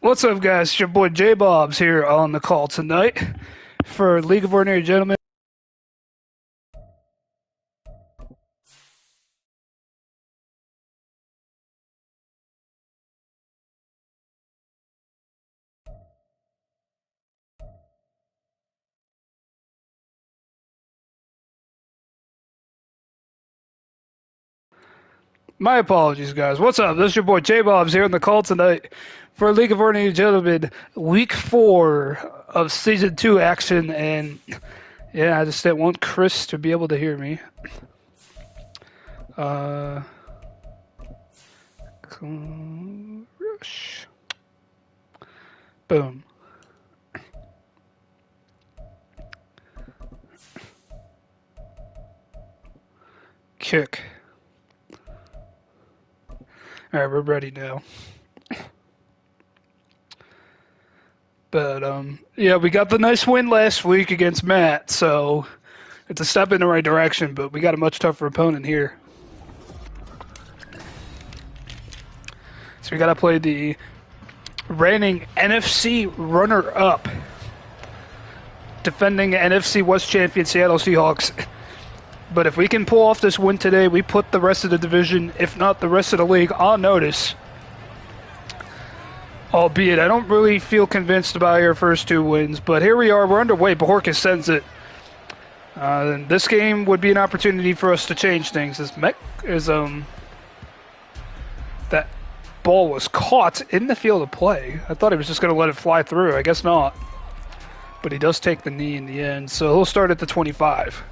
What's up, guys? It's your boy J Bobs here on the call tonight for League of Ordinary Gentlemen. My apologies, guys. What's up? This is your boy J Bobs here on the call tonight for League of Ordinary Gentlemen, Week 4 of Season 2 action. And yeah, I just didn't want Chris to be able to hear me. Rush. Boom. Kick. Alright, we're ready now. But, yeah, we got the nice win last week against Matt, so it's a step in the right direction, but we got a much tougher opponent here. So we got to play the reigning NFC runner-up, defending NFC West champion Seattle Seahawks. But if we can pull off this win today, we put the rest of the division, if not the rest of the league, on notice. Albeit, I don't really feel convinced about our first 2 wins, but here we are. We're underway. Bajorka sends it. This game would be an opportunity for us to change things. That ball was caught in the field of play. I thought he was just going to let it fly through. I guess not. But he does take the knee in the end, so he'll start at the 25.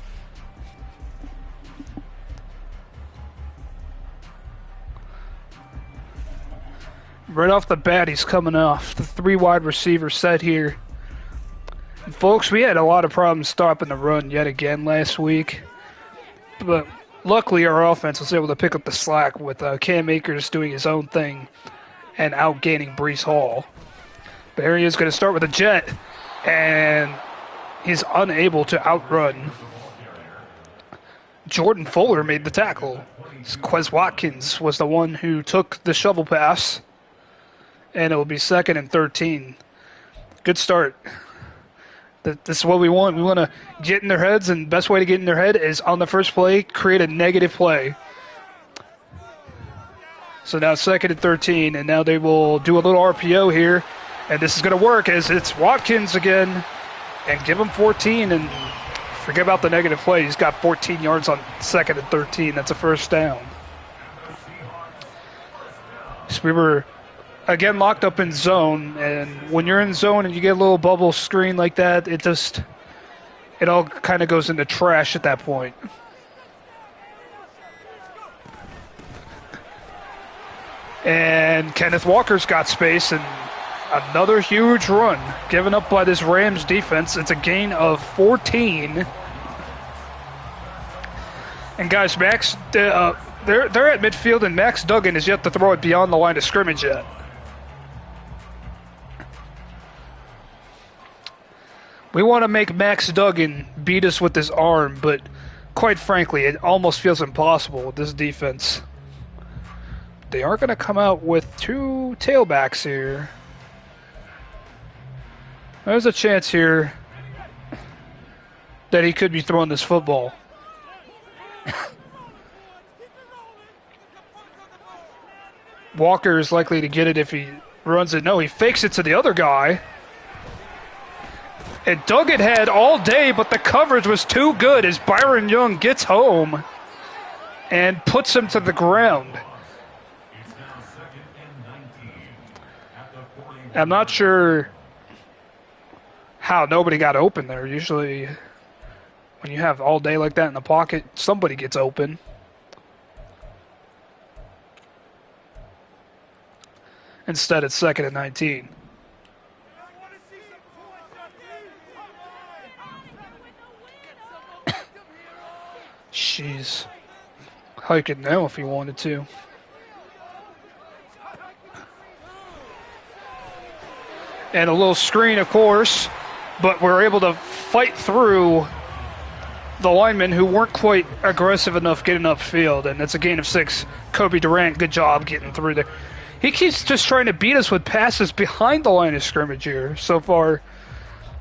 Right off the bat, he's coming off the 3 wide receiver set here. And folks, we had a lot of problems stopping the run yet again last week. But luckily, our offense was able to pick up the slack with Cam Akers doing his own thing and outgaining Breece Hall. But here he is going to start with a jet, and he's unable to outrun. Jordan Fuller made the tackle. Quez Watkins was the one who took the shovel pass. And it will be 2nd and 13. Good start. This is what we want. We want to get in their heads, and the best way to get in their head is on the first play, create a negative play. So now 2nd and 13, and now they will do a little RPO here. And this is going to work as it's Watkins again. And give him 14 and forget about the negative play. He's got 14 yards on 2nd and 13. That's a first down. So we were again locked up in zone, and when you're in zone and you get a little bubble screen like that, it all kind of goes into trash at that point. And Kenneth Walker's got space, and another huge run given up by this Rams defense. It's a gain of 14. And guys, Max, they're at midfield, and Max Duggan is yet to throw it beyond the line of scrimmage yet. We want to make Max Duggan beat us with his arm, but quite frankly, it almost feels impossible with this defense. They are going to come out with 2 tailbacks here. There's a chance here that he could be throwing this football. Walker is likely to get it if he runs it. No, he fakes it to the other guy. And Duggan had all day, but the coverage was too good as Byron Young gets home and puts him to the ground. I'm not sure how nobody got open there. Usually when you have all day like that in the pocket, somebody gets open. Instead, it's 2nd and 19. Jeez. Hike it now if he wanted to. And a little screen, of course, but we're able to fight through the linemen who weren't quite aggressive enough getting upfield, and it's a gain of 6. Kobe Durant, good job getting through there. He keeps just trying to beat us with passes behind the line of scrimmage here so far.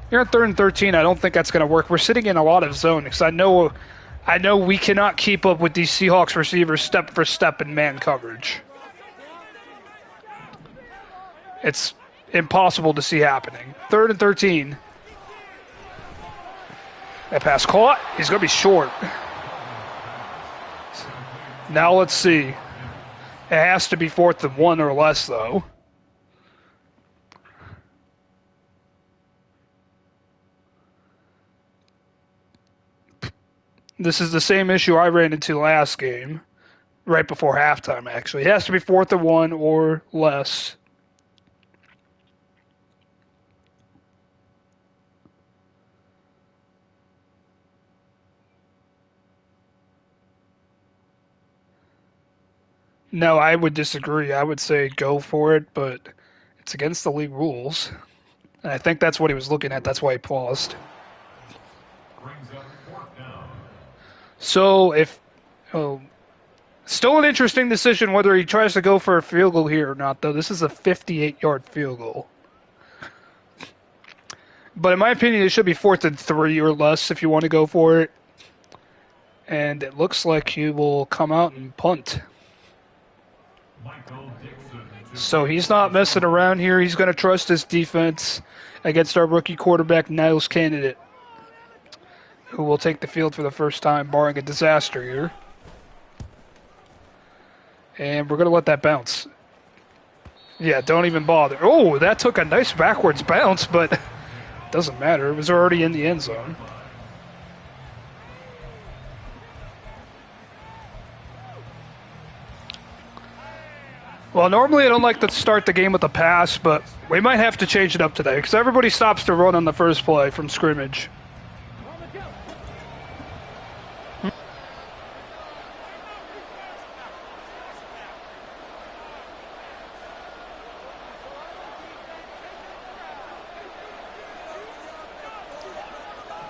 Here on 3rd and 13, I don't think that's going to work. We're sitting in a lot of zone because I know we cannot keep up with these Seahawks receivers step for step in man coverage. It's impossible to see happening. 3rd and 13. That pass caught. He's going to be short. Now let's see. It has to be 4th and 1 or less, though. This is the same issue I ran into last game, right before halftime, actually. It has to be 4th and 1 or less. No, I would disagree. I would say go for it, but it's against the league rules. And I think that's what he was looking at. That's why he paused. So still an interesting decision whether he tries to go for a field goal here or not, though. This is a 58-yard field goal. But in my opinion, it should be 4th and 3 or less if you want to go for it. And it looks like he will come out and punt. So he's not messing around here. He's going to trust his defense against our rookie quarterback, Niles Candidate, who will take the field for the first time, barring a disaster here. And we're going to let that bounce. Yeah, don't even bother. Oh, that took a nice backwards bounce, but doesn't matter. It was already in the end zone. Well, normally I don't like to start the game with a pass, but we might have to change it up today because everybody stops to run on the first play from scrimmage.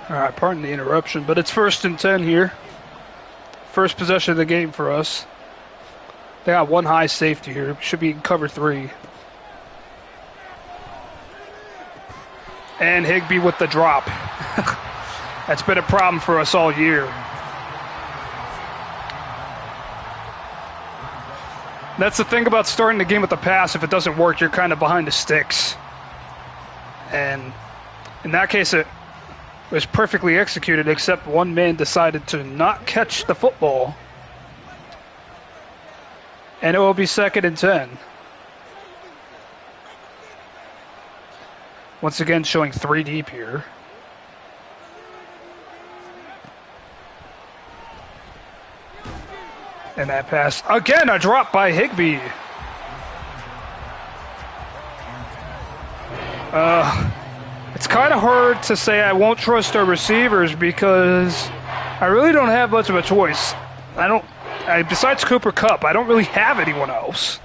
All right, pardon the interruption, but it's 1st and 10 here. First possession of the game for us. They got one high safety here. Should be in cover 3. And Higbee with the drop. That's been a problem for us all year. That's the thing about starting the game with a pass. If it doesn't work, you're kind of behind the sticks. And in that case, it was perfectly executed, except one man decided to not catch the football. And it will be 2nd and 10. Once again, showing 3 deep here. And that pass, again, a drop by Higbee. It's kind of hard to say I won't trust our receivers because I really don't have much of a choice. Besides Cooper Kupp, I don't really have anyone else.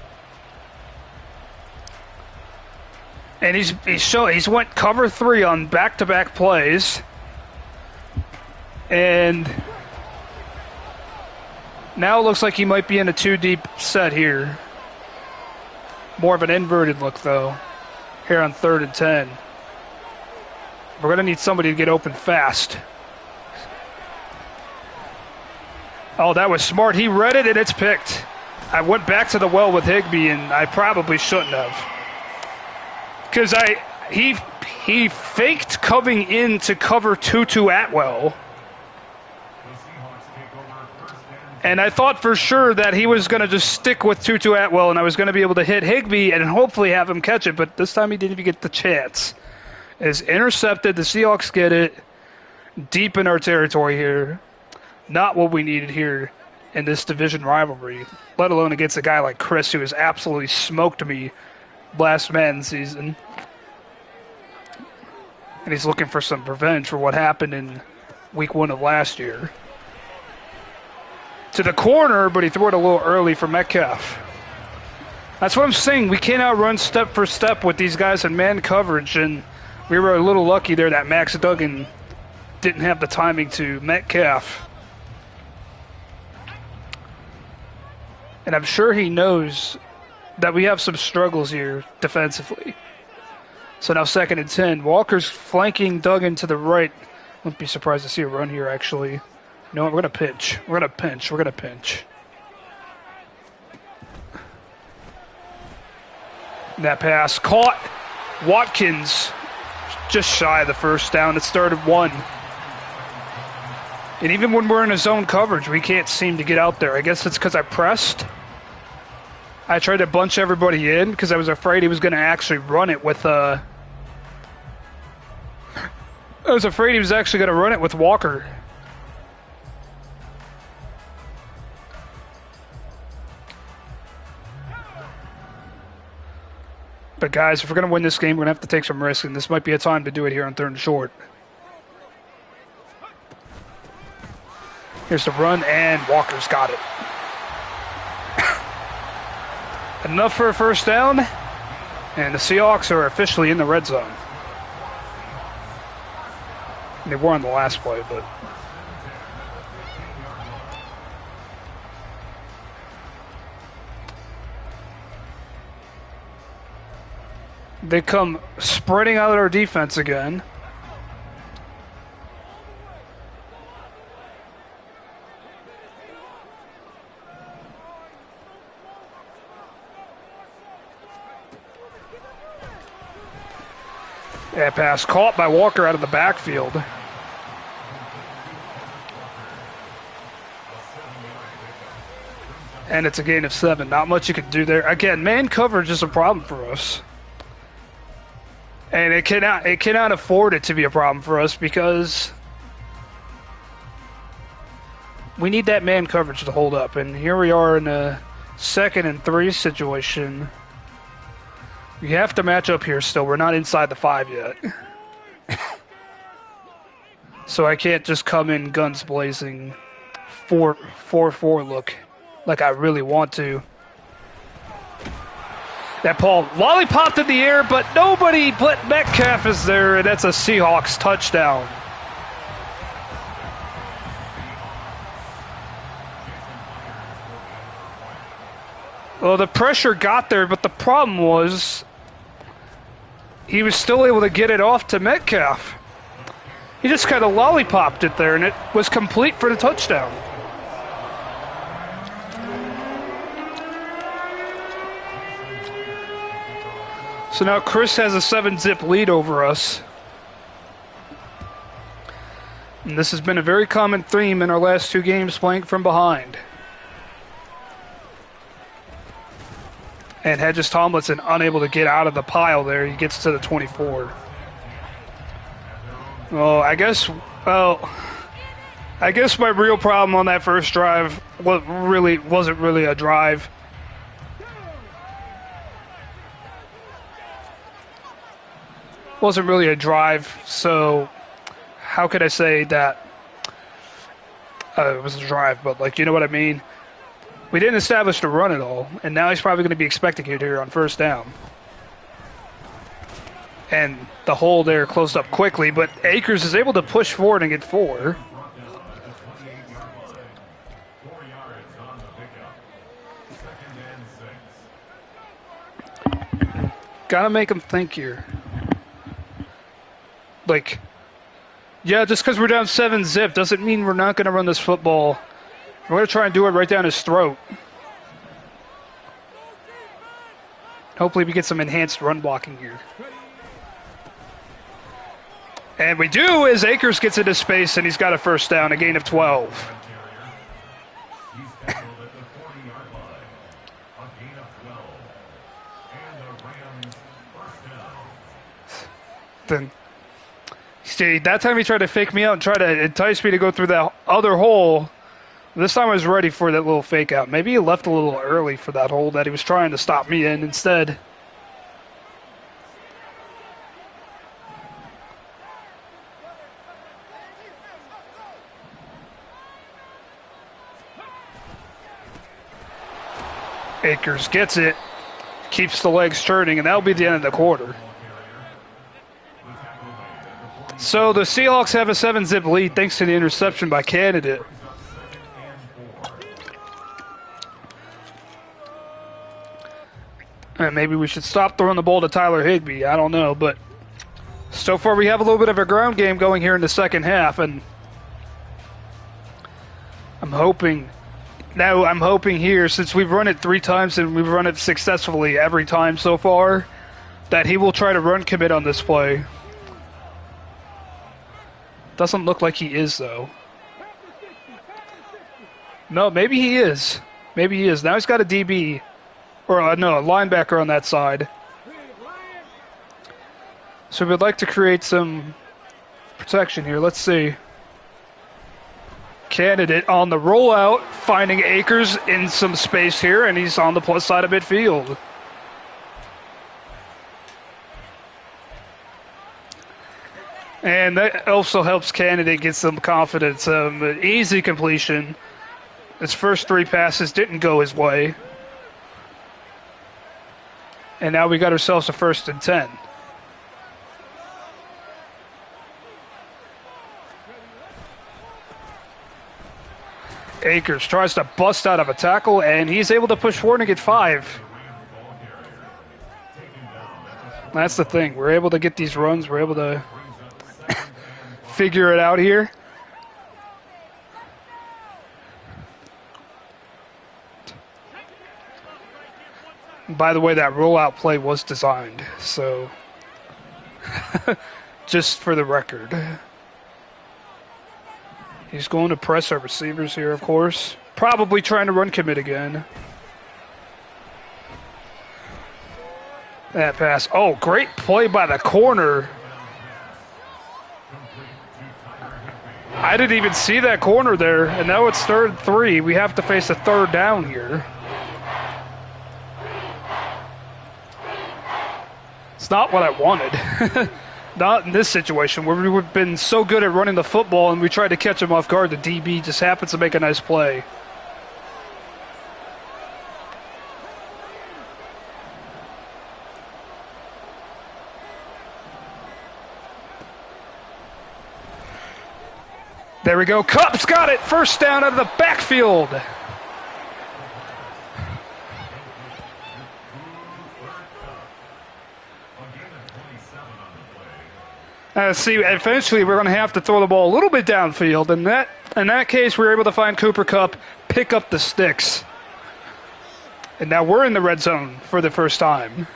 And he's went cover 3 on back-to-back plays. And now it looks like he might be in a 2-deep set here. More of an inverted look, though, here on 3rd and 10. We're going to need somebody to get open fast. Oh, that was smart. He read it, and it's picked. I went back to the well with Higbee, and I probably shouldn't have. Because he faked coming in to cover Tutu Atwell. And I thought for sure that he was going to just stick with Tutu Atwell, and I was going to be able to hit Higbee and hopefully have him catch it, but this time he didn't even get the chance. It's intercepted. The Seahawks get it deep in our territory here. Not what we needed here in this division rivalry, let alone against a guy like Chris who has absolutely smoked me last Madden season. And he's looking for some revenge for what happened in week 1 of last year. To the corner, but he threw it a little early for Metcalf. That's what I'm saying. We cannot run step for step with these guys in man coverage, and we were a little lucky there that Max Duggan didn't have the timing to Metcalf. And I'm sure he knows that we have some struggles here defensively. So now 2nd and 10. Walker's flanking Duggan to the right. Wouldn't be surprised to see a run here, actually. You know what? We're going to pinch. We're going to pinch. We're going to pinch. That pass caught. Watkins just shy of the first down. It started 1. And even when we're in a zone coverage, we can't seem to get out there. I guess it's because I pressed. I tried to bunch everybody in because I was afraid he was going to actually run it with I was afraid he was actually going to run it with Walker. But guys, if we're going to win this game, we're going to have to take some risks, and this might be a time to do it here on 3rd and short. Here's the run, and Walker's got it. Enough for a first down, and the Seahawks are officially in the red zone. They were on the last play, but... They come spreading out our defense again. That pass caught by Walker out of the backfield. And it's a gain of 7. Not much you can do there. Again, man coverage is a problem for us. And it cannot afford it to be a problem for us because we need that man coverage to hold up. And here we are in a 2nd and 3 situation. We have to match up here still. We're not inside the 5 yet. So I can't just come in guns blazing 4-4 look like I really want to. That ball lollipopped in the air, but nobody but Metcalf is there, and that's a Seahawks touchdown. Well, the pressure got there, but the problem was he was still able to get it off to Metcalf. He just kind of lollipopped it there, and it was complete for the touchdown. So now Chris has a 7-zip lead over us. And this has been a very common theme in our last 2 games, playing from behind. And Hedges Tomlinson unable to get out of the pile there. He gets to the 24. Well, I guess my real problem on that first drive wasn't really a drive. Wasn't really a drive, so how could I say that it was a drive, but like, you know what I mean? We didn't establish the run at all, and now he's probably going to be expecting it here on first down. And the hole there closed up quickly, but Akers is able to push forward and get 4. Gotta make him think here. Like, yeah, just because we're down 7-zip doesn't mean we're not going to run this football. We're going to try and do it right down his throat. Hopefully we get some enhanced run blocking here. And we do, as Akers gets into space, and he's got a first down, a gain of 12. Then, see, that time he tried to fake me out and try to entice me to go through that other hole. This time I was ready for that little fake out. Maybe he left a little early for that hole that he was trying to stop me in instead. Akers gets it, keeps the legs turning, and that'll be the end of the quarter. So the Seahawks have a 7-zip lead thanks to the interception by Candidate. And maybe we should stop throwing the ball to Tyler Higbee. I don't know, but so far we have a little bit of a ground game going here in the second half, and I'm hoping here, since we've run it 3 times and we've run it successfully every time so far, that he will try to run commit on this play. Doesn't look like he is, though. No, maybe he is. Maybe he is. Now he's got a DB. Or, no, a linebacker on that side. So we'd like to create some protection here. Let's see. Candidate on the rollout, finding Akers in some space here, and he's on the plus side of midfield. And that also helps Candidate get some confidence. Easy completion. His first 3 passes didn't go his way. And now we got ourselves a 1st and 10. Akers tries to bust out of a tackle, and he's able to push forward and get 5. That's the thing. We're able to get these runs. We're able to figure it out here. By the way, that rollout play was designed, so just for the record. He's going to press our receivers here, of course. Probably trying to run commit again. That pass. Oh, great play by the corner. I didn't even see that corner there, and now it's 3rd and 3. We have to face a 3rd down here. It's not what I wanted. Not in this situation where we've been so good at running the football and we tried to catch him off guard. The DB just happens to make a nice play. There we go. Kupp's got it. 1st down out of the backfield. See, eventually we're going to have to throw the ball a little bit downfield. And in that case, we were able to find Cooper Kupp, pick up the sticks. And now we're in the red zone for the first time.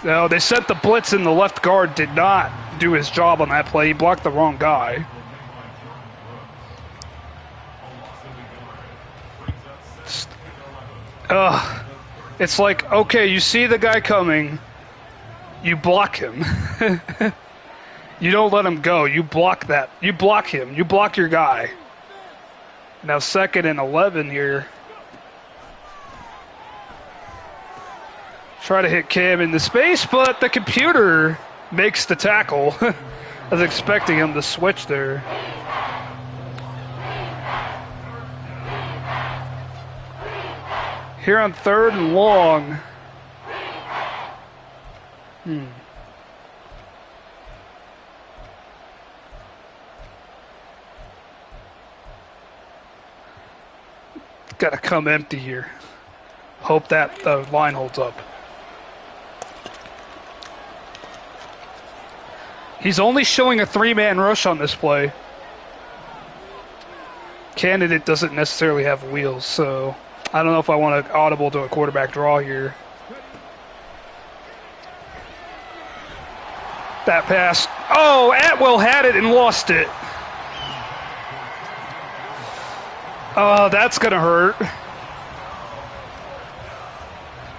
No, they sent the blitz and the left guard did not do his job on that play. He blocked the wrong guy. Ugh. It's like, okay, you see the guy coming, you block him. You don't let him go. You block that. You block him. You block your guy. Now 2nd and 11 here. Try to hit Cam in the space, but the computer makes the tackle. I was expecting him to switch there. Here on 3rd and long. Got to come empty here. Hope that the line holds up. He's only showing a 3-man rush on this play. Candidate doesn't necessarily have wheels, so I don't know if I want to audible to a quarterback draw here. That pass. Oh, Atwell had it and lost it. Oh, that's going to hurt.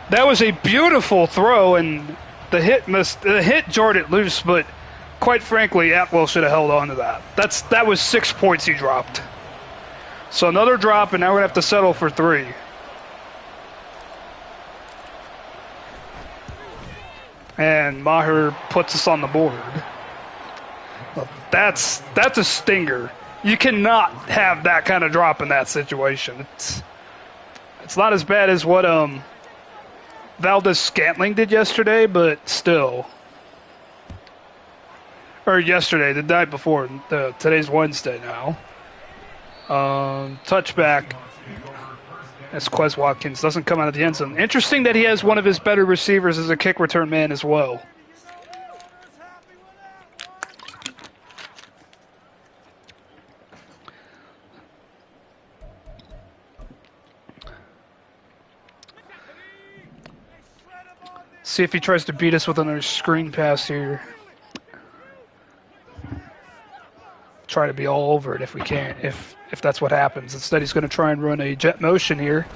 That was a beautiful throw, and the hit jarred it loose, but quite frankly, Atwell should have held on to that. That was 6 points he dropped. So another drop, and now we're going to have to settle for 3. And Maher puts us on the board. Well, that's a stinger. You cannot have that kind of drop in that situation. It's not as bad as what Valdez Scantling did yesterday, but still. Or yesterday, the night before. Today's Wednesday now. Touchback. as Quez Watkins doesn't come out of the end zone. Interesting that he has one of his better receivers as a kick return man as well. See if he tries to beat us with another screen pass here. Try to be all over it if we can, if that's what happens. Instead, he's going to try and run a jet motion here.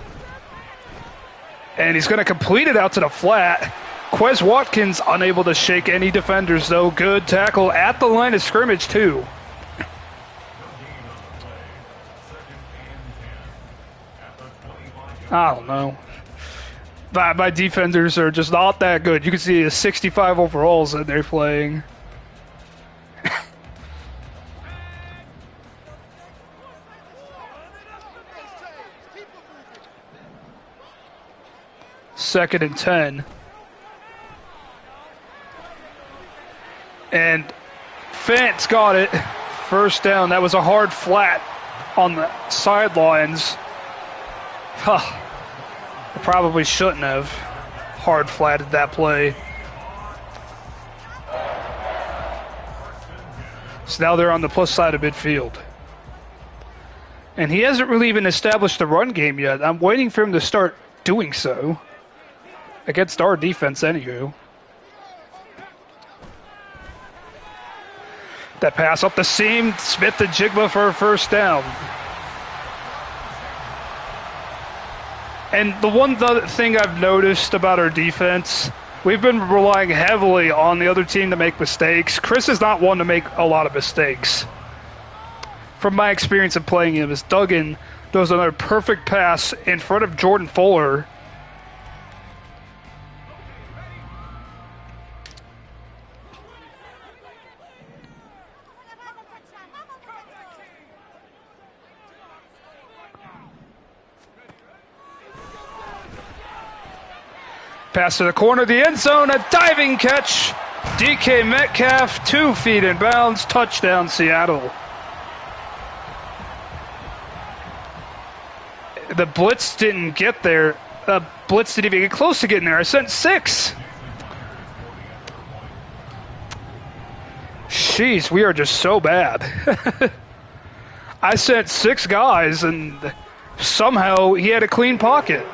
And he's going to complete it out to the flat. Quez Watkins unable to shake any defenders, though. Good tackle at the line of scrimmage, too. I don't know. My defenders are just not that good. You can see the 65 overalls that they're playing. Second and 10. And Fant's got it. First down. That was a hard flat on the sidelines. Huh. I probably shouldn't have hard flatted that play. So now they're on the plus side of midfield. And he hasn't really even established the run game yet. I'm waiting for him to start doing so. Against our defense, anywho. That pass up the seam, Smith and Jigba for a first down. And the one thing I've noticed about our defense, we've been relying heavily on the other team to make mistakes. Chris is not one to make a lot of mistakes. From my experience of playing him, as Duggan does another perfect pass in front of Jordan Fuller. Pass to the corner of the end zone, a diving catch. DK Metcalf, 2 feet in bounds, touchdown Seattle. The blitz didn't get there. Blitz didn't even get close to getting there. I sent 6. Jeez, we are just so bad. I sent 6 guys, and somehow he had a clean pocket.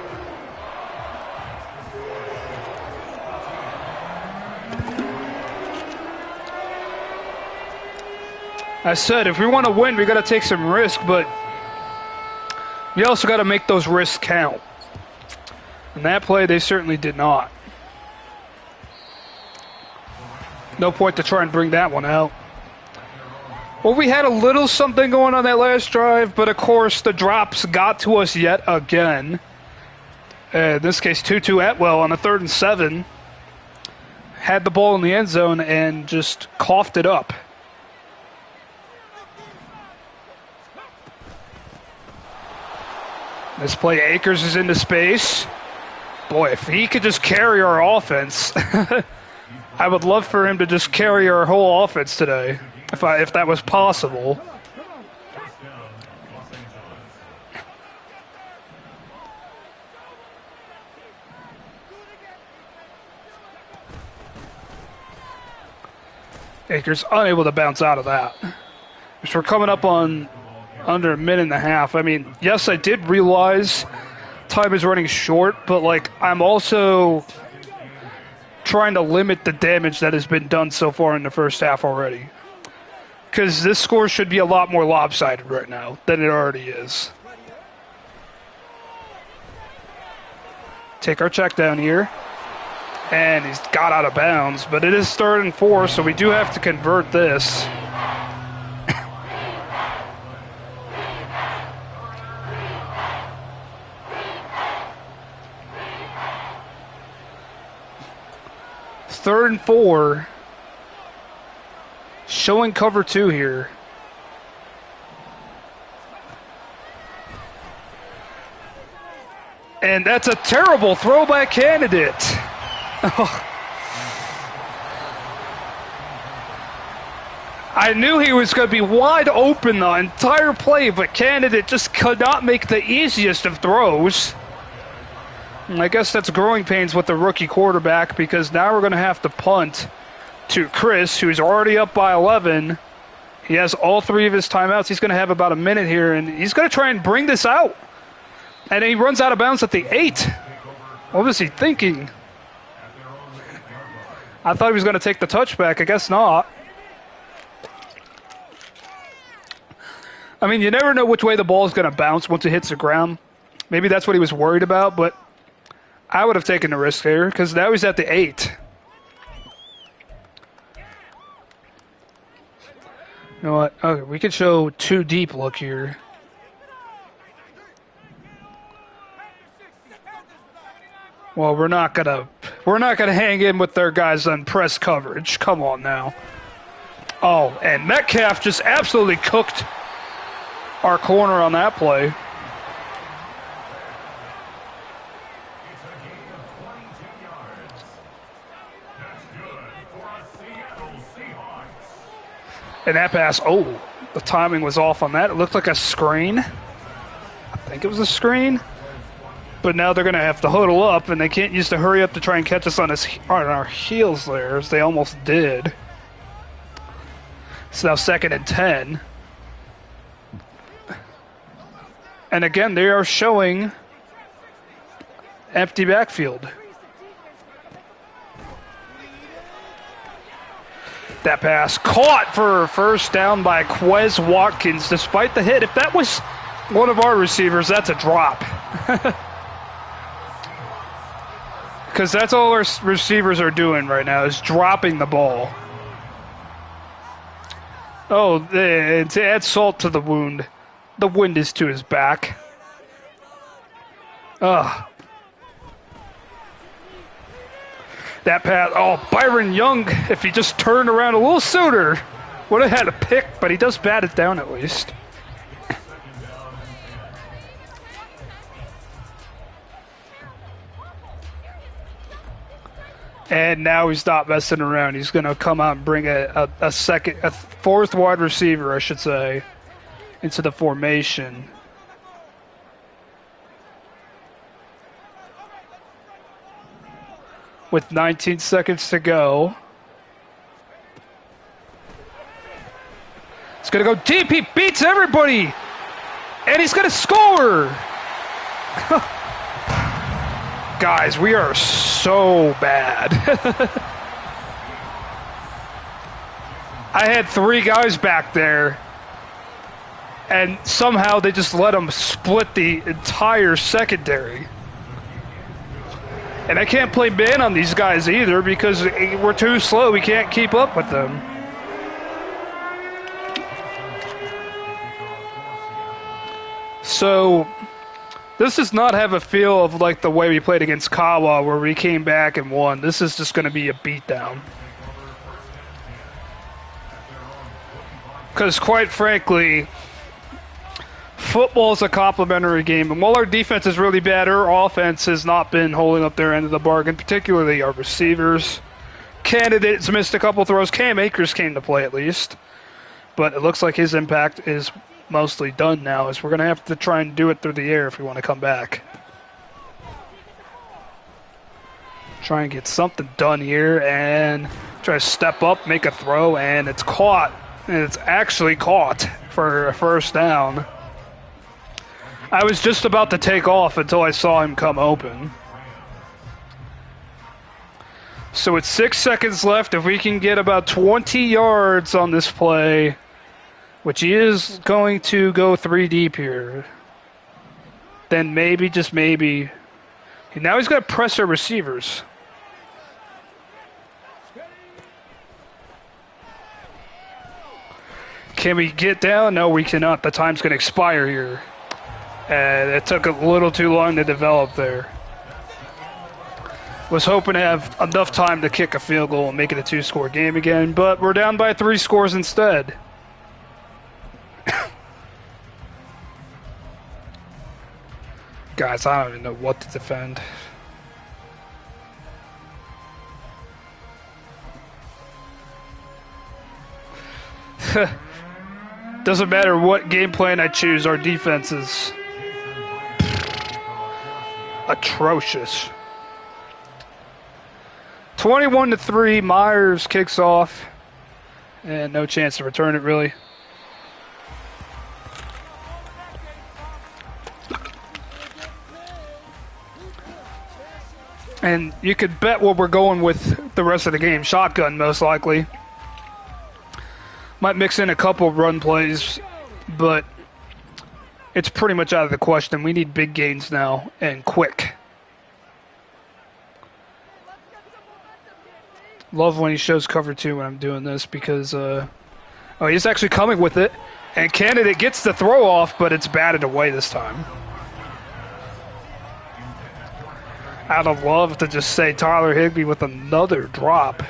I said, if we want to win, we got to take some risk, but we also got to make those risks count. And that play, they certainly did not. No point to try and bring that one out. Well, we had a little something going on that last drive, but of course the drops got to us yet again. In this case, Tutu Atwell on a 3rd and 7. Had the ball in the end zone and just coughed it up. This play, Akers is into space. Boy, if he could just carry our offense, I would love for him to just carry our whole offense today, if that was possible. Akers unable to bounce out of that. So we're coming up on under a minute and a half. I mean, yes, I did realize time is running short, but like I'm also trying to limit the damage that has been done so far in the first half already. Because this score should be a lot more lopsided right now than it already is. Take our check down here. And he's got out of bounds, but it is 3rd and 4, so we do have to convert this. Third and 4, showing cover 2 here. And that's a terrible throwback candidate. I knew he was going to be wide open the entire play, but Candidate just could not make the easiest of throws. And I guess that's growing pains with the rookie quarterback, because now we're going to have to punt to Chris, who's already up by 11. He has all 3 of his timeouts. He's going to have about a minute here, and he's going to try and bring this out. And he runs out of bounds at the 8. What was he thinking? I thought he was going to take the touchback. I guess not. I mean, you never know which way the ball is going to bounce once it hits the ground. Maybe that's what he was worried about, but I would have taken the risk there, because now he's at the 8. You know what? Okay, we could show 2 deep look here. Well, we're not gonna hang in with their guys on press coverage. Come on now. Oh, and Metcalf just absolutely cooked our corner on that play. And that pass, oh, the timing was off on that. It looked like a screen. I think it was a screen. But now they're going to have to huddle up, and they can't use the hurry up to try and catch us on our heels there, as they almost did. It's now 2nd and 10. And again, they are showing empty backfield. That pass caught for first down by Quez Watkins, despite the hit. If that was one of our receivers, that's a drop. Because that's all our receivers are doing right now, is dropping the ball. Oh, to add salt to the wound, the wind is to his back. Ugh. That pass, oh, Byron Young, if he just turned around a little sooner, would have had a pick, but he does bat it down at least. And now he's not messing around. He's going to come out and bring a 4th wide receiver, I should say, into the formation. With 19 seconds to go. It's going to go deep. He beats everybody. And he's going to score. Guys, we are so bad. I had 3 guys back there. And somehow they just let them split the entire secondary. And I can't play man on these guys either because we're too slow. We can't keep up with them. So this does not have a feel of like the way we played against Kawa where we came back and won. This is just going to be a beatdown. Because quite frankly, football is a complementary game, and while our defense is really bad, our offense has not been holding up their end of the bargain, particularly our receivers. Candidates missed a couple throws. Cam Akers came to play at least, but it looks like his impact is mostly done now, as we're going to have to try and do it through the air if we want to come back. Try and get something done here, and try to step up, make a throw, and it's caught. And it's actually caught for a first down. I was just about to take off until I saw him come open. So with 6 seconds left, if we can get about 20 yards on this play, which he is going to go 3 deep here, then maybe, just maybe. Now he's going to press our receivers. Can we get down? No, we cannot. The time's going to expire here. And it took a little too long to develop there. Was hoping to have enough time to kick a field goal and make it a 2-score game again, but we're down by 3 scores instead. Guys, I don't even know what to defend. Doesn't matter what game plan I choose, our defense is atrocious. 21-3, Myers kicks off. And no chance to return it, really. And you could bet what we're going with the rest of the game. Shotgun, most likely. Might mix in a couple run plays, but it's pretty much out of the question. We need big gains now, and quick. Love when he shows cover 2 when I'm doing this, because oh, he's actually coming with it, and Candidate gets the throw off, but it's batted away this time. I'd have loved to just say Tyler Higbee with another drop.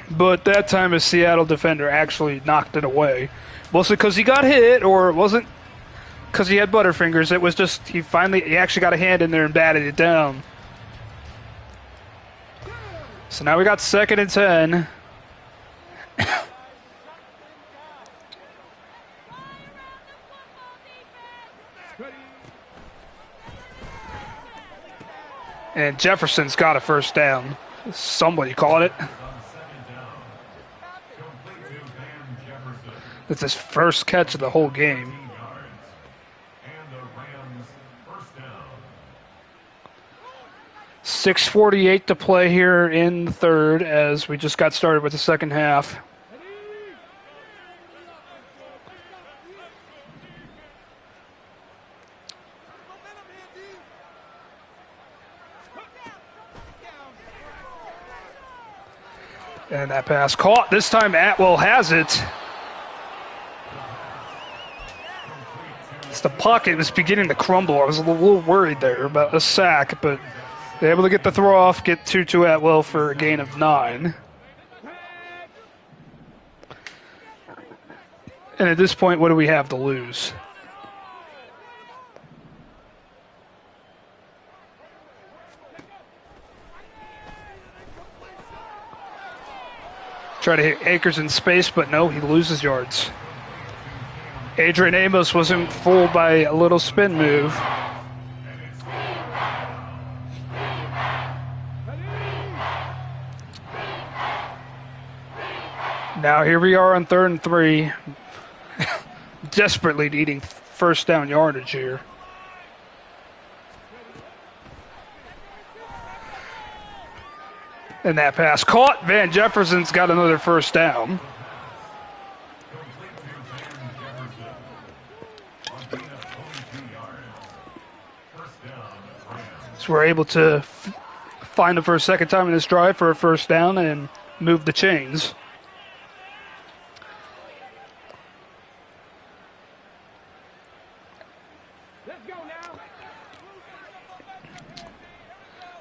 But that time a Seattle defender actually knocked it away. Mostly because he got hit, or it wasn't because he had butterfingers. It was just he actually got a hand in there and batted it down. So now we got 2nd and 10. And Jefferson's got a first down. Somebody caught it. It's his first catch of the whole game. 6:48 to play here in the third as we just got started with the second half. And that pass caught. This time Atwell has it. The pocket was beginning to crumble. I was a little worried there about a sack, but they're able to get the throw off, get Tutu Atwell for a gain of 9. And at this point, what do we have to lose? Try to hit Akers in space, but no, he loses yards. Adrian Amos wasn't fooled by a little spin move. Now here we are on 3rd and 3. Desperately needing first down yardage here. And that pass caught. Van Jefferson's got another first down. So we're able to find him for a second time in this drive for a first down and move the chains.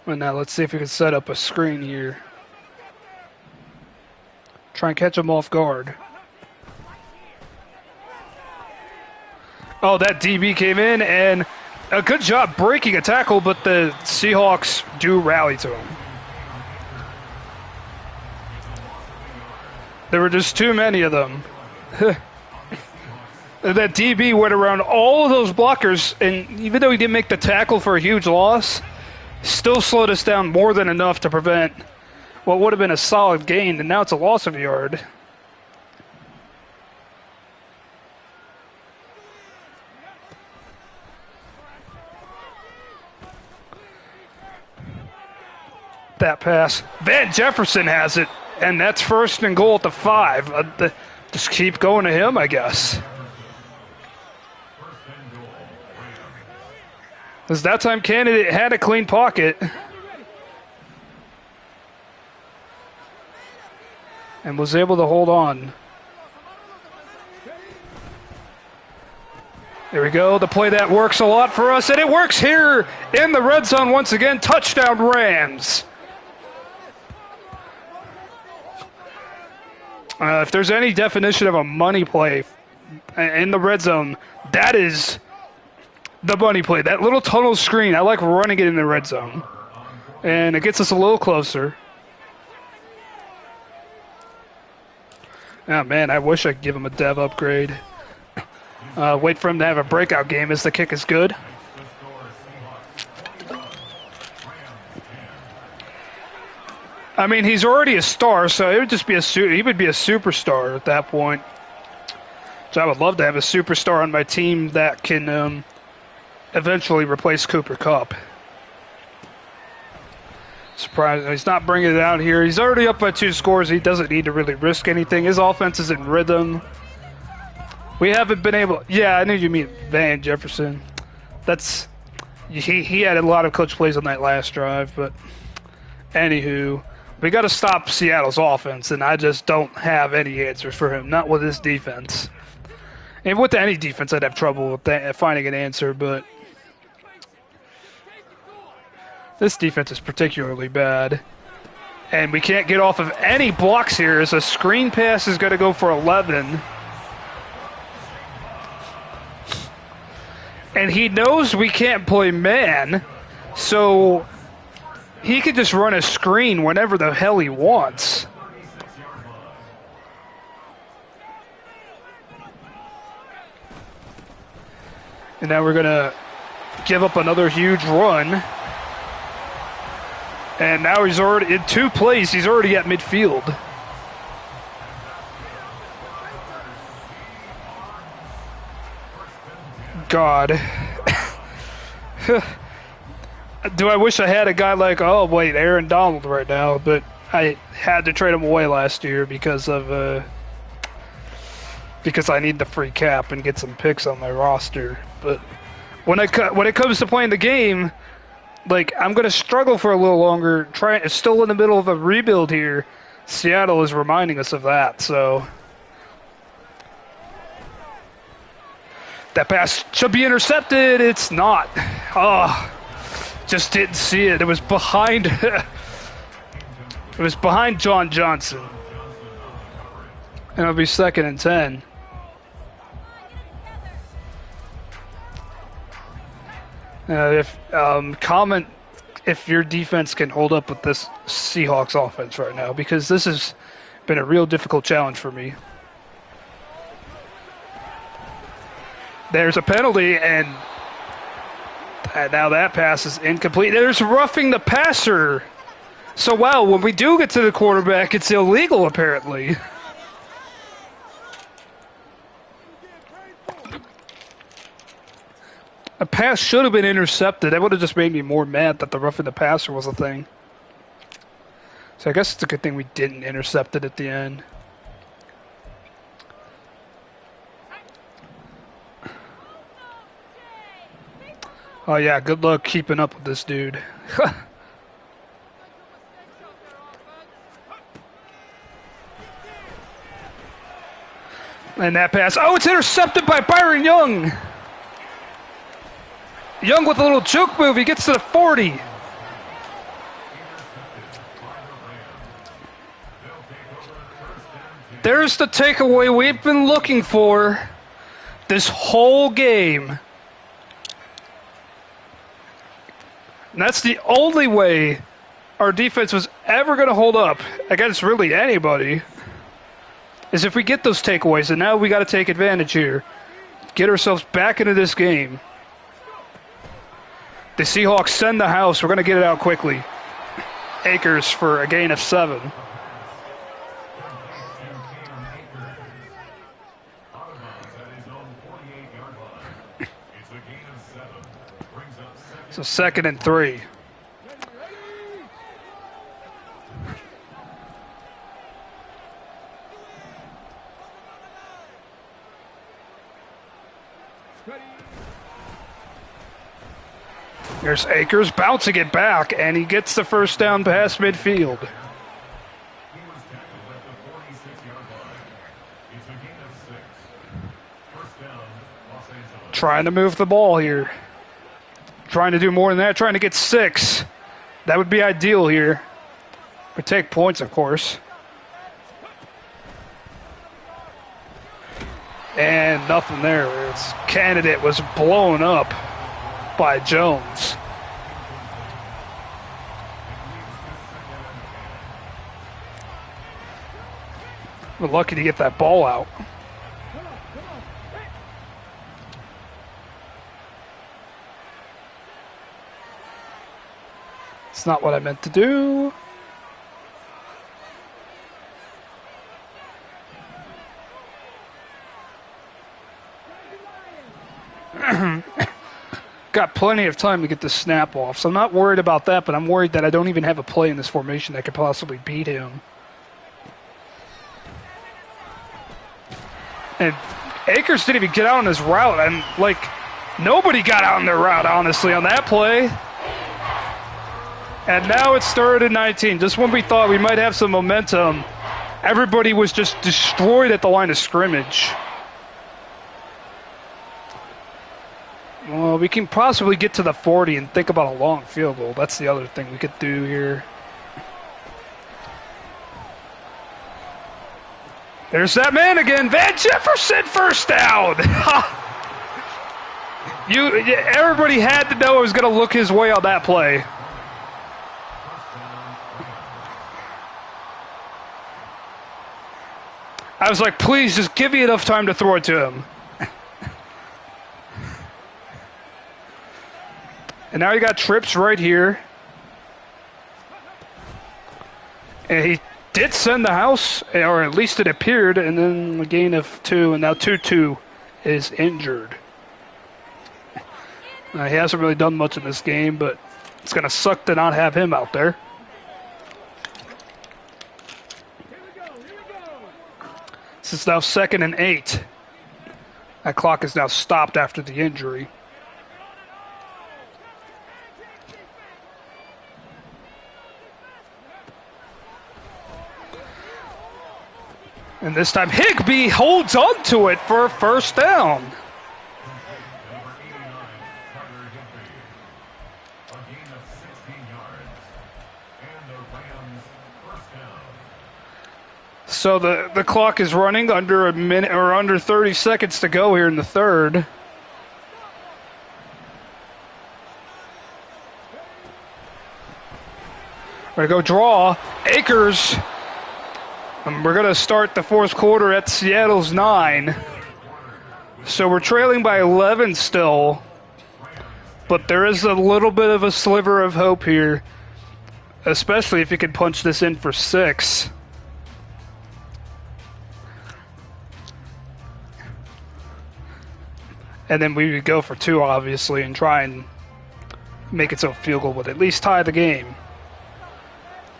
And now let's see if we can set up a screen here. Try and catch him off guard. Oh, that DB came in and a good job breaking a tackle, but the Seahawks do rally to him. There were just too many of them. That DB went around all of those blockers, and even though he didn't make the tackle for a huge loss, still slowed us down more than enough to prevent what would have been a solid gain, and now it's a loss of a yard. That pass. Van Jefferson has it, and that's 1st and goal at the 5. Just keep going to him, I guess. Because that time Candidate had a clean pocket. And was able to hold on. There we go. The play that works a lot for us, and it works here in the red zone once again. Touchdown Rams. If there's any definition of a money play in the red zone, that is the money play. That little tunnel screen, I like running it in the red zone. And it gets us a little closer. Oh man, I wish I could give him a dev upgrade. Wait for him to have a breakout game as the kick is good. I mean, he's already a star, so it would just be he would be a superstar at that point. So I would love to have a superstar on my team that can eventually replace Cooper Kupp. Surprised he's not bringing it out here. He's already up by 2 scores. He doesn't need to really risk anything. His offense is in rhythm. We haven't been able. Yeah, I knew you mean Van Jefferson. That's he had a lot of clutch plays on that last drive, but anywho, we got to stop Seattle's offense, and I just don't have any answers for him. Not with this defense. And with any defense, I'd have trouble with that, finding an answer, but this defense is particularly bad. And we can't get off of any blocks here as a screen pass is going to go for 11. And he knows we can't play man, so he can just run a screen whenever the hell he wants. And now we're going to give up another huge run. And now he's already, in 2 plays, he's already at midfield. God. Do I wish I had a guy like, oh wait, Aaron Donald right now, but I had to trade him away last year because I need the free cap and get some picks on my roster. But when it comes to playing the game, like, I'm going to struggle for a little longer. Still in the middle of a rebuild here. Seattle is reminding us of that, so. That pass should be intercepted. It's not. Oh, just didn't see it. It was behind. It was behind John Johnson. And it'll be 2nd and 10. Comment if your defense can hold up with this Seahawks offense right now, because this has been a real difficult challenge for me. There's a penalty, and now that pass is incomplete. There's roughing the passer. So, wow, when we do get to the quarterback, it's illegal, apparently. A pass should have been intercepted. That would have just made me more mad that the roughing the passer was a thing. So I guess it's a good thing we didn't intercept it at the end. Oh yeah, good luck keeping up with this dude. And that pass, oh, it's intercepted by Byron Young. Young with a little juke move, he gets to the 40. There's the takeaway we've been looking for this whole game. And that's the only way our defense was ever going to hold up against really anybody, is if we get those takeaways. And now we got to take advantage here. Get ourselves back into this game. The Seahawks send the house. We're going to get it out quickly. Akers for a gain of 7. So 2nd and 3. There's Akers bouncing it back, and he gets the first down past midfield. Trying to move the ball here. Trying to do more than that, trying to get 6. That would be ideal here. We take points, of course. And nothing there. His candidate was blown up by Jones. We're lucky to get that ball out. It's not what I meant to do. Got plenty of time to get the snap off, so I'm not worried about that, but I'm worried that I don't even have a play in this formation that could possibly beat him. And Akers didn't even get out on his route, and, like, nobody got out on their route, honestly, on that play. And now it's 3rd and 19. Just when we thought we might have some momentum, everybody was just destroyed at the line of scrimmage. Well, we can possibly get to the 40 and think about a long field goal. That's the other thing we could do here. There's that man again. Van Jefferson, first down. Everybody had to know it was going to look his way on that play. I was like, please, just give me enough time to throw it to him. And now you got trips right here. And he did send the house, or at least it appeared, and then a gain of 2, and now 2-2 is injured. He hasn't really done much in this game, but it's going to suck to not have him out there. This is now 2nd and 8. That clock is now stopped after the injury. And this time Higbee holds on to it for a first down. So the clock is running under a minute or under 30 seconds to go here in the 3rd. We're going to go draw. Akers. And we're going to start the 4th quarter at Seattle's 9. So we're trailing by 11 still. But there is a little bit of a sliver of hope here. Especially if you can punch this in for 6. And then we would go for 2, obviously, and try and make it so a field goal would at least tie the game.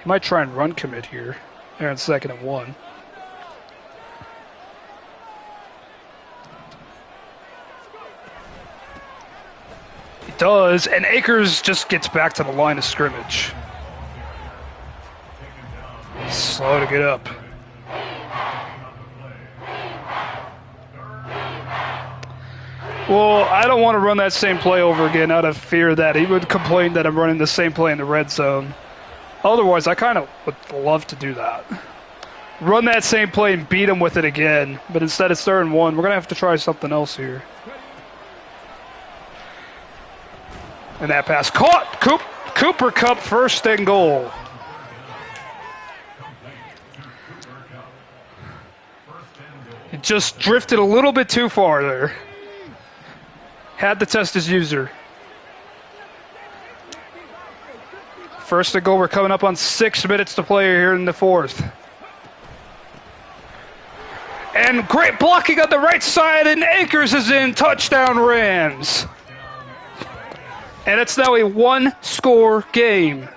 He might try and run commit here. They're in 2nd and 1. He does, and Akers just gets back to the line of scrimmage. Slow to get up. Well, I don't want to run that same play over again out of fear that he would complain that I'm running the same play in the red zone. Otherwise, I kind of would love to do that. Run that same play and beat him with it again. But instead it's 3rd and 1. We're going to have to try something else here. And that pass caught. Cooper Kupp, 1st and goal. He just drifted a little bit too far there. Had to test his user. 1st and goal. We're coming up on 6 minutes to play here in the 4th. And great blocking on the right side, and Akers is in. Touchdown Rams. And it's now a 1-score game.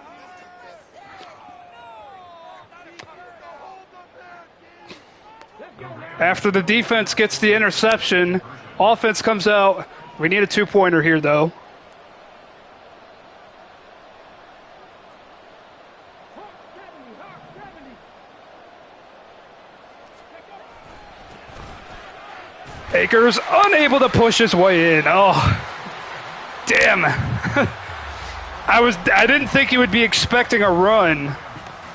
After the defense gets the interception, offense comes out. We need a 2-pointer here, though. Akers unable to push his way in. Oh, damn. I didn't think he would be expecting a run.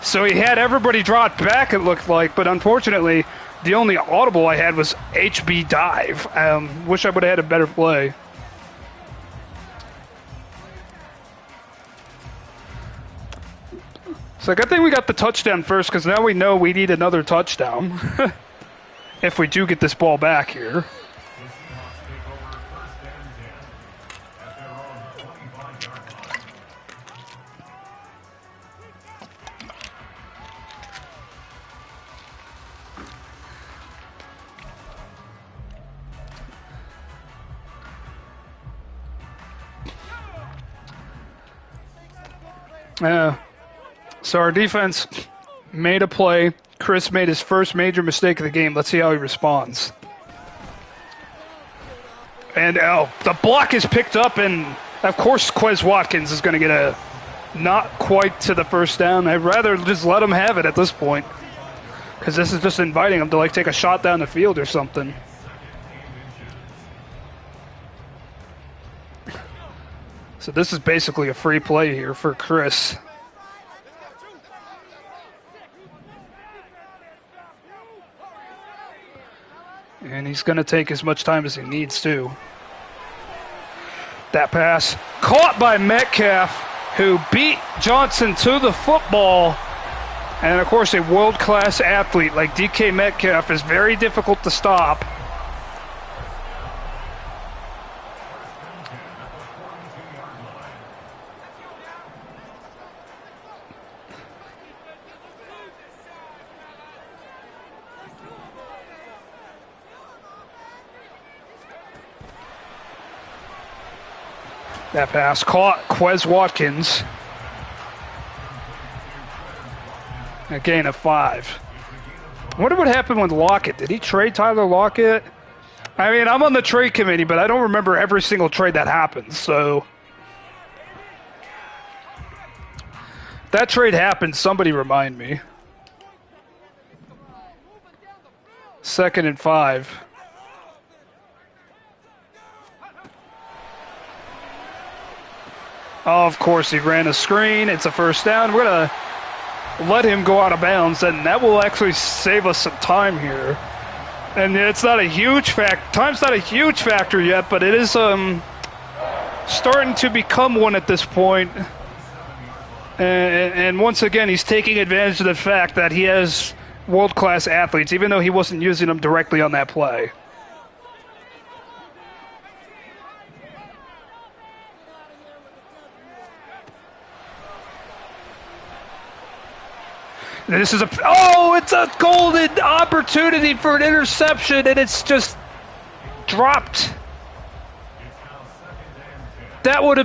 So he had everybody draw it back, it looked like, but unfortunately, the only audible I had was HB dive. Wish I would have had a better play. So good thing we got the touchdown first, because now we know we need another touchdown if we do get this ball back here. So our defense made a play. Chris made his first major mistake of the game. Let's see how he responds. And the block is picked up, and of course Quez Watkins is going to get a not quite to the first down. I'd rather just let him have it at this point, because this is just inviting him to like take a shot down the field or something. So this is basically a free play here for Chris. And he's going to take as much time as he needs to. That pass caught by Metcalf, who beat Johnson to the football. And, of course, a world-class athlete like DK Metcalf is very difficult to stop. That pass caught Quez Watkins. A gain of 5. I wonder what happened with Lockett. Did he trade Tyler Lockett? I mean, I'm on the trade committee, but I don't remember every single trade that happened. So if that trade happened, somebody remind me. 2nd and 5. Oh, of course, he ran a screen. It's a first down. We're going to let him go out of bounds, and that will actually save us some time here. And it's not a huge time's not a huge factor yet, but it is starting to become one at this point. And once again, he's taking advantage of the fact that he has world-class athletes, even though he wasn't using them directly on that play. This is it's a golden opportunity for an interception, and it's just dropped. That was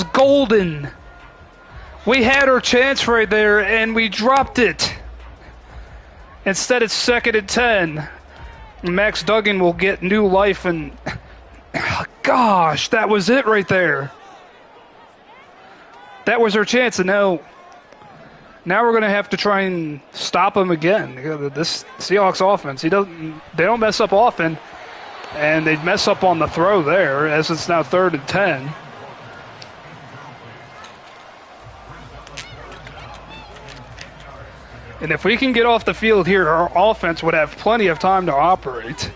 golden. We had our chance right there, and we dropped it. Instead, it's 2nd and 10. Max Duggan will get new life, and gosh, that was it right there. That was our chance, and now we're going to have to try and stop him again. This Seahawks offense, they don't mess up often, and they mess up on the throw there, as it's now 3rd and 10. And if we can get off the field here, our offense would have plenty of time to operate.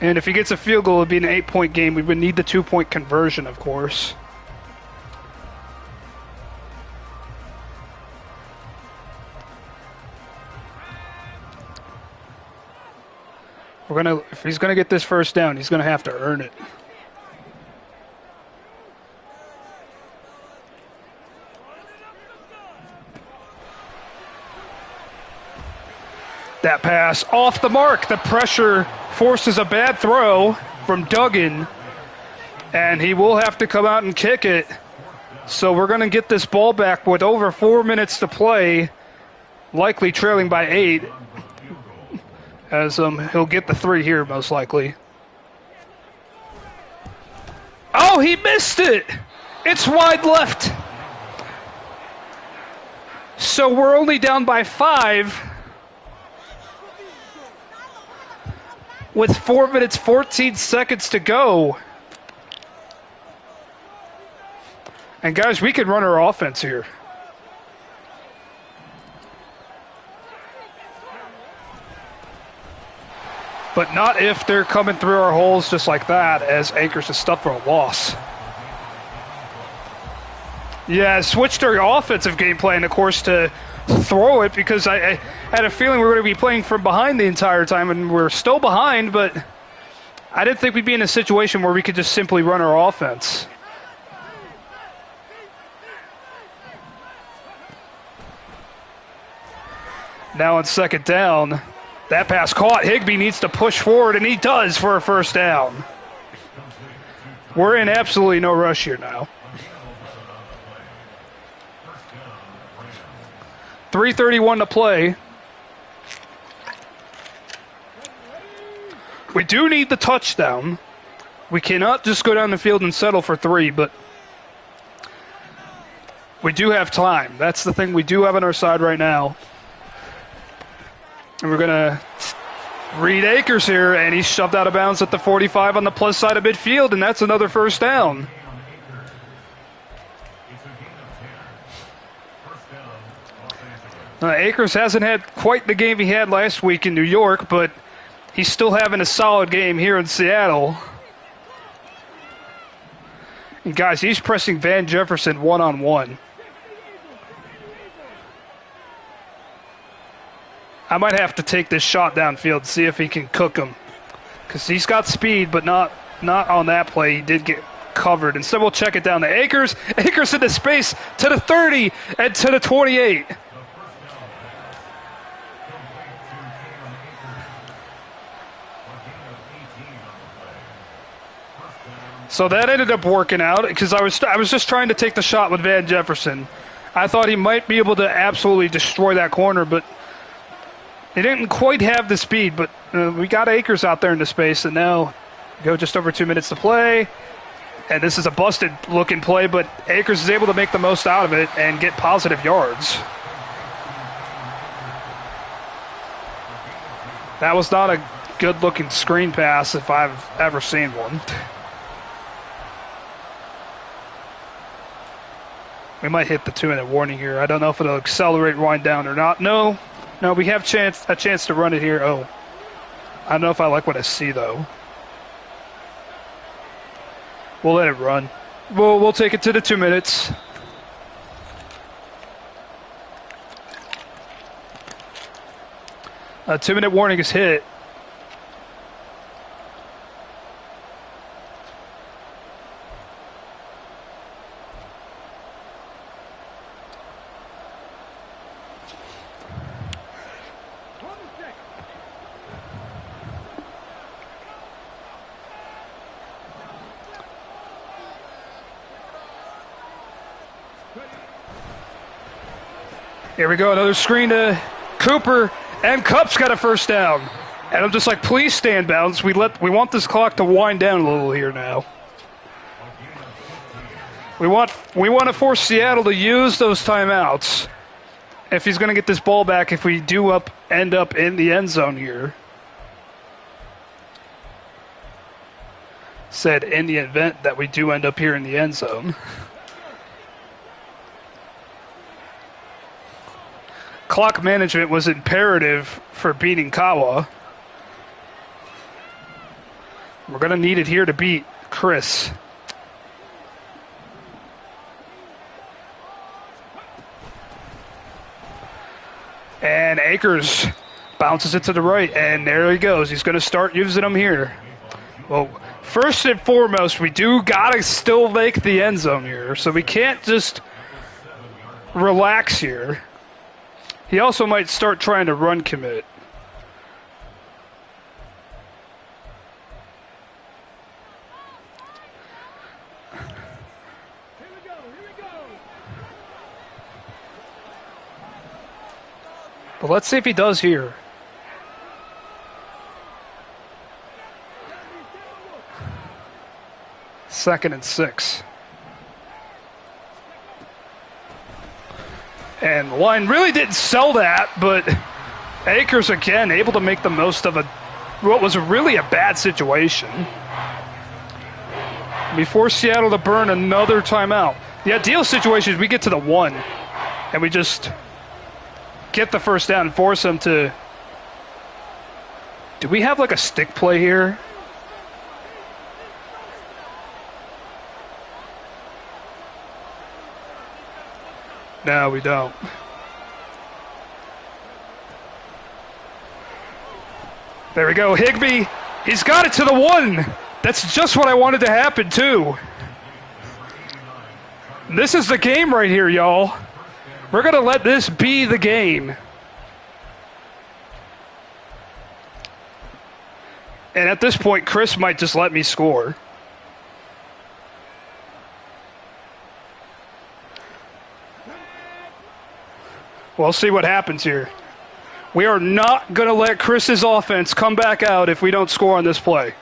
And if he gets a field goal, it would be an 8-point game. We would need the 2-point conversion, of course. If he's gonna get this first down, he's gonna have to earn it. That pass off the mark. The pressure forces a bad throw from Duggan, and he will have to come out and kick it. So we're gonna get this ball back with over 4 minutes to play, likely trailing by 8. As he'll get the 3 here, most likely. Oh, he missed it! It's wide left. So we're only down by 5. With 4 minutes, 14 seconds to go. And guys, we can run our offense here. But not if they're coming through our holes just like that, as Anchors is stuffed for a loss. Yeah, I switched our offensive game plan, of course, to throw it because I had a feeling we were going to be playing from behind the entire time, and we're still behind, but I didn't think we'd be in a situation where we could just simply run our offense. Now on second down, that pass caught. Higbee needs to push forward, and he does for a first down. We're in absolutely no rush here now. 3:31 to play. We do need the touchdown. We cannot just go down the field and settle for 3, but we do have time. That's the thing we do have on our side right now. And we're going to read Akers here, and he's shoved out of bounds at the 45 on the plus side of midfield, and that's another first down. Akers hasn't had quite the game he had last week in New York, but he's still having a solid game here in Seattle. And guys, he's pressing Van Jefferson one-on-one. I might have to take this shot downfield and see if he can cook him. Because he's got speed, but not on that play. He did get covered. Instead, we'll check it down to Akers. Akers into space to the 30 and to the 28. So that ended up working out because I was just trying to take the shot with Van Jefferson. I thought he might be able to absolutely destroy that corner, but he didn't quite have the speed. But we got Akers out there in the space, and now go just over 2 minutes to play. And this is a busted-looking play, but Akers is able to make the most out of it and get positive yards. That was not a good-looking screen pass if I've ever seen one. We might hit the 2-minute warning here. I don't know if it'll accelerate wind down or not. No, we have a chance to run it here. Oh, I don't know if I like what I see, though. We'll let it run. We'll take it to the 2 minutes. A 2-minute warning is hit. Here we go, another screen to Cooper, and Kupp's got a first down. And I'm just like, please stand bounds. We want this clock to wind down a little here now. We want to force Seattle to use those timeouts if he's going to get this ball back if we do end up in the end zone here. Said in the event that we do end up here in the end zone. Clock management was imperative for beating Kawa. We're going to need it here to beat Chris. And Akers bounces it to the right, and there he goes. He's going to start using them here. Well, first and foremost, we do got to still make the end zone here, so we can't just relax here. He also might start trying to run commit. But let's see if he does here. Second and 6. And the line really didn't sell that, but Akers, again, able to make the most of what was really a bad situation. We force Seattle to burn another timeout. The ideal situation is we get to the 1, and we just get the first down and force them to... Do we have like a stick play here? No, we don't. There we go. Higbee, he's got it to the 1. That's just what I wanted to happen, too. This is the game right here, y'all. We're going to let this be the game. And at this point, Chris might just let me score. We'll see what happens here. We are not going to let Chris's offense come back out if we don't score on this play.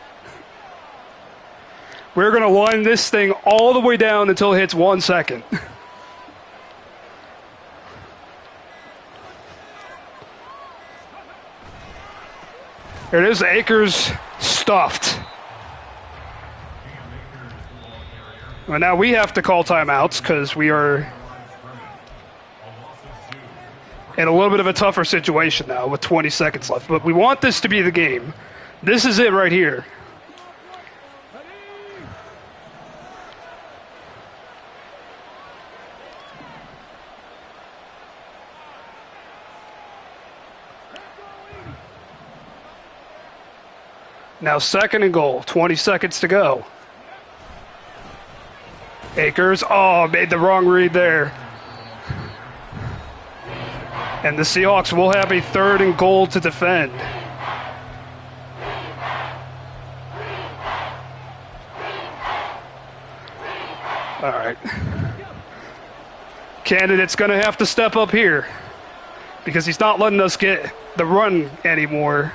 We're going to line this thing all the way down until it hits 1 second. Here it is, Akers stuffed. Well, now we have to call timeouts because we are in a little bit of a tougher situation now with 20 seconds left. But we want this to be the game. This is it right here. Now 2nd and goal, 20 seconds to go. Akers, made the wrong read there. And the Seahawks will have a 3rd and goal to defend. All right. Candidate's going to have to step up here because he's not letting us get the run anymore.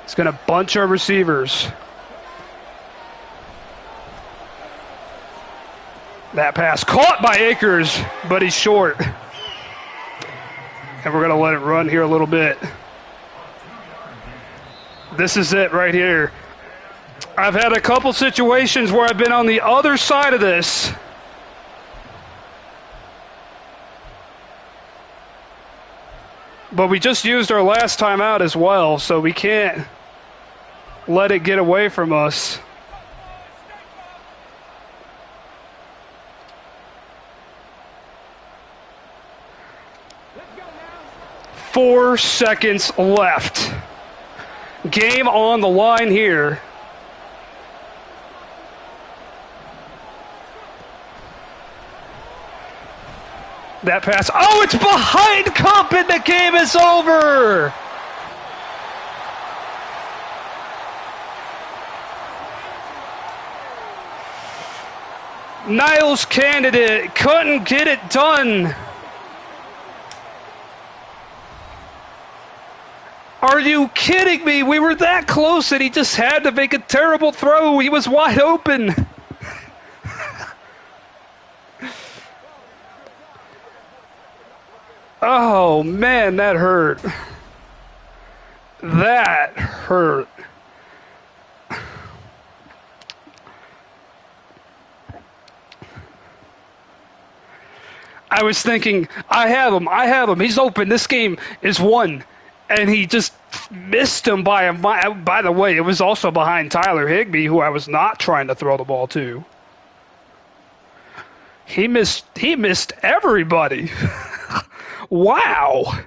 He's going to bunch our receivers. That pass caught by Akers, but he's short. And we're going to let it run here a little bit. This is it right here. I've had a couple situations where I've been on the other side of this. But we just used our last time out as well, so we can't let it get away from us. Four seconds left. Game on the line here. That pass. Oh, it's behind Cup and the game is over. Niles Candidate couldn't get it done. Are you kidding me? We were that close and he just had to make a terrible throw. He was wide open. Oh, man, that hurt. That hurt. I was thinking, I have him. He's open. This game is won. And he just missed him by the way, it was also behind Tyler Higbee, who I was not trying to throw the ball to. He missed everybody. Wow.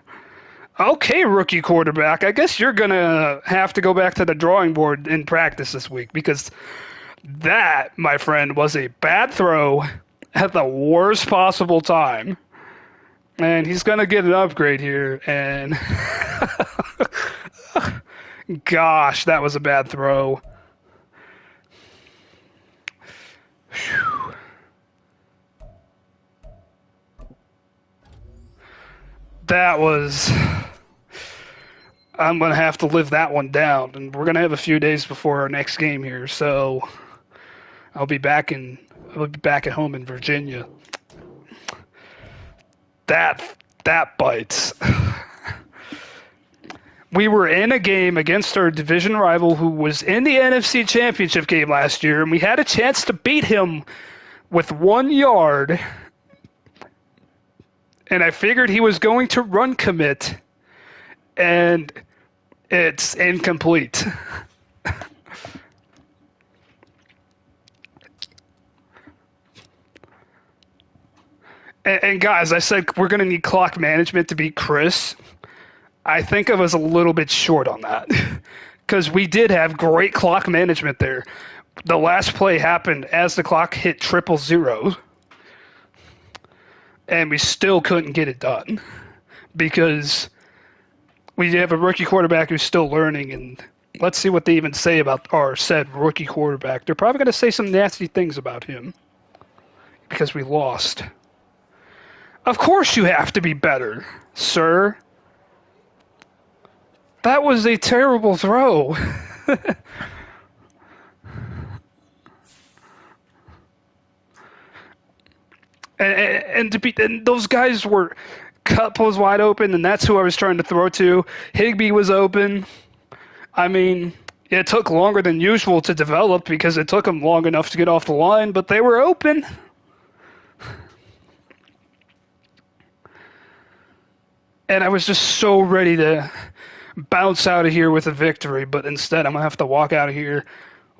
Okay, rookie quarterback. I guess you're going to have to go back to the drawing board in practice this week because that, my friend, was a bad throw at the worst possible time. And he's going to get an upgrade here. And gosh, that was a bad throw. Whew. That was... I'm going to have to live that one down. And we're going to have a few days before our next game here. So I'll be back at home in Virginia. That bites. We were in a game against our division rival who was in the NFC Championship game last year, and we had a chance to beat him with 1 yard. And I figured he was going to run commit, and it's incomplete. And guys, I said we're going to need clock management to beat Chris. I think I was a little bit short on that because we did have great clock management there. The last play happened as the clock hit 000, and we still couldn't get it done because we have a rookie quarterback who's still learning. And let's see what they even say about our said rookie quarterback. They're probably going to say some nasty things about him because we lost. Of course you have to be better, sir. That was a terrible throw. And those guys were, Cup was wide open, and that's who I was trying to throw to. Higbee was open. I mean, it took longer than usual to develop because it took them long enough to get off the line, but they were open. And I was just so ready to bounce out of here with a victory, but instead I'm going to have to walk out of here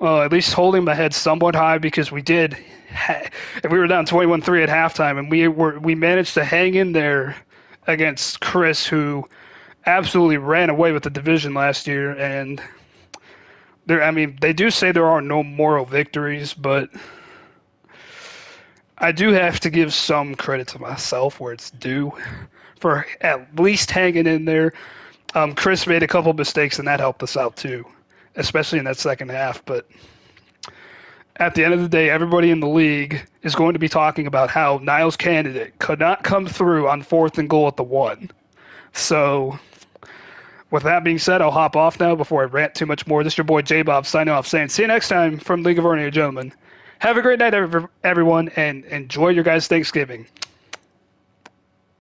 at least holding my head somewhat high because we did. We were down 21-3 at halftime, and we managed to hang in there against Chris, who absolutely ran away with the division last year. And they do say there are no moral victories, but I do have to give some credit to myself where it's due for at least hanging in there. Chris made a couple mistakes, and that helped us out too, especially in that second half. But at the end of the day, everybody in the league is going to be talking about how Niles Candidate could not come through on 4th and goal at the 1. So with that being said, I'll hop off now before I rant too much more. This is your boy J-Bob signing off, saying see you next time from League of Ordinary Gentlemen. Have a great night, everyone, and enjoy your guys' Thanksgiving.